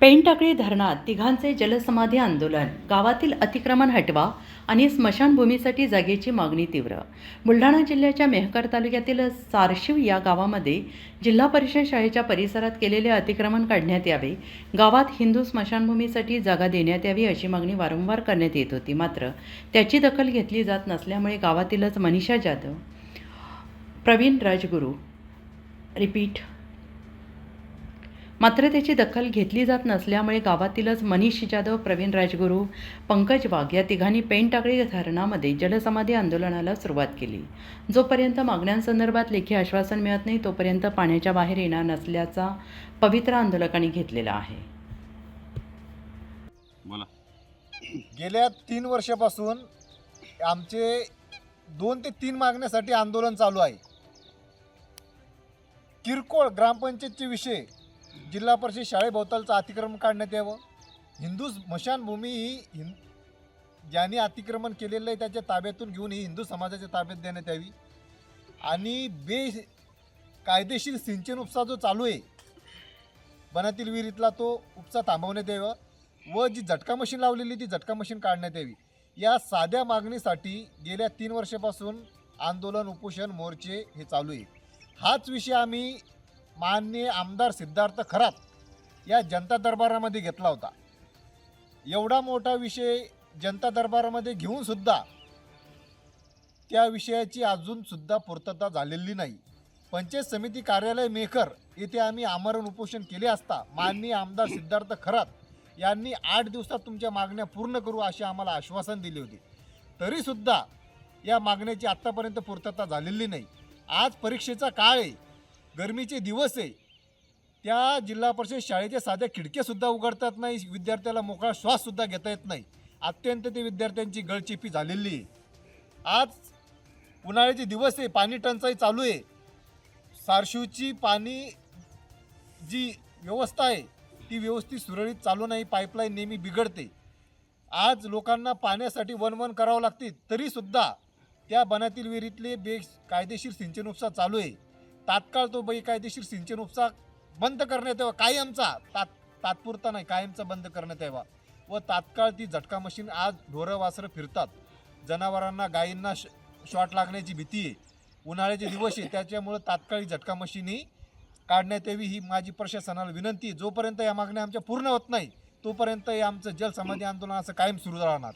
पेनटाकळी धरणात तिघांचे जलसमाधी आंदोलन, गावातील अतिक्रमण हटवा आणि स्मशानभूमीसाठी जागेची मागणी तीव्र. बुलढाणा जिल्ह्याच्या मेहकर तालुक्यातील सारशिव या गावामध्ये जिल्हा परिषद शाळेच्या परिसरात केलेले अतिक्रमण काढण्यात यावे, गावात हिंदू स्मशानभूमीसाठी जागा देण्यात यावी अशी मागणी वारंवार करण्यात येत होती. मात्र त्याची दखल घेतली जात नसल्यामुळे गावातीलच मनीषा जाधव, प्रवीण राजगुरू मात्र त्याची दखल घेतली जात नसल्यामुळे गावातीलच मनीष जाधव, प्रवीण राजगुरू, पंकज वाघ या तिघांनी पेनटाकळी धरणामध्ये जलसमाधी आंदोलनाला सुरुवात केली. जोपर्यंत मागण्यांसंदर्भात लेखी आश्वासन मिळत नाही तोपर्यंत पाण्याच्या बाहेर येणार नसल्याचा पवित्रा आंदोलकांनी घेतलेला आहे. गेल्या 3 वर्षापासून आमचे 2 ते 3 मागण्यासाठी आंदोलन चालू आहे. किरकोळ ग्रामपंचायतचे विषय, जिल्हा परिषद शाळेभोवतालचं अतिक्रमण काढण्यात यावं, हिंदू स्मशानभूमी ही ज्यांनी अतिक्रमण केलेलं आहे त्याच्या ताब्यातून घेऊन ही हिंदू समाजाच्या ताब्यात देण्यात यावी आणि कायदेशीर सिंचन उपसा जो चालू आहे बनातील विहिरीतला तो उपसा थांबवण्यात यावा व जी झटका मशीन लावलेली ती झटका मशीन काढण्यात यावी. या साध्या मागणीसाठी गेल्या 3 वर्षापासून आंदोलन, उपोषण, मोर्चे हे चालू आहे. हाच विषय आम्ही माननीय आमदार सिद्धार्थ खरात या जनता दरबारामध्ये घेतला होता. एवढा मोठा विषय जनता दरबारामध्ये घेऊन सुद्धा त्या विषयाची अजूनसुद्धा पूर्तता झालेली नाही. पंचायत समिती कार्यालय मेहकर येथे आम्ही आमरण उपोषण केले असता माननीय आमदार सिद्धार्थ खरात यांनी 8 दिवसात तुमच्या मागण्या पूर्ण करू असे आम्हाला आश्वासन दिले होते. तरीसुद्धा या मागण्याची आत्तापर्यंत पूर्तता झालेली नाही. आज परीक्षेचा काळ आहे, गरमीचे दिवस आहे, त्या जिल्हा परिषद शाळेच्या साध्या खिडक्यासुद्धा उघडतात नाही, विद्यार्थ्याला मोकळा श्वाससुद्धा घेता येत नाही. अत्यंत ते विद्यार्थ्यांची गळचेपी झालेली आहे. आज उन्हाळ्याचे दिवस आहे, पाणी टंचाई चालू आहे. सारशिवची पाणी जी व्यवस्था आहे ती व्यवस्थित सुरळीत चालू नाही, पाईपलाईन नेहमी बिघडते. आज लोकांना पाण्यासाठी वणवण करावं लागते, तरीसुद्धा त्या बनातील विहिरीतले कायदेशीर सिंचन उपसा चालू आहे. तात्काळ तो कायदेशीर सिंचन उपसा बंद करण्यात यावा, कायमचा, तात्पुरता नाही, कायमचा बंद करण्यात यावा व तात्काळ ती झटका मशीन, आज ढोरं वासरं फिरतात, जनावरांना, गायींना शॉट लागण्याची भीती आहे, उन्हाळ्याचे दिवस आहे, त्याच्यामुळं तात्काळ झटका मशीन ही काढण्यात यावी ही माझी प्रशासनाला विनंती आहे. जोपर्यंत या मागण्या आमच्या पूर्ण होत नाही तोपर्यंत हे आमचं जलसमाधी आंदोलन असं कायम सुरू राहणार.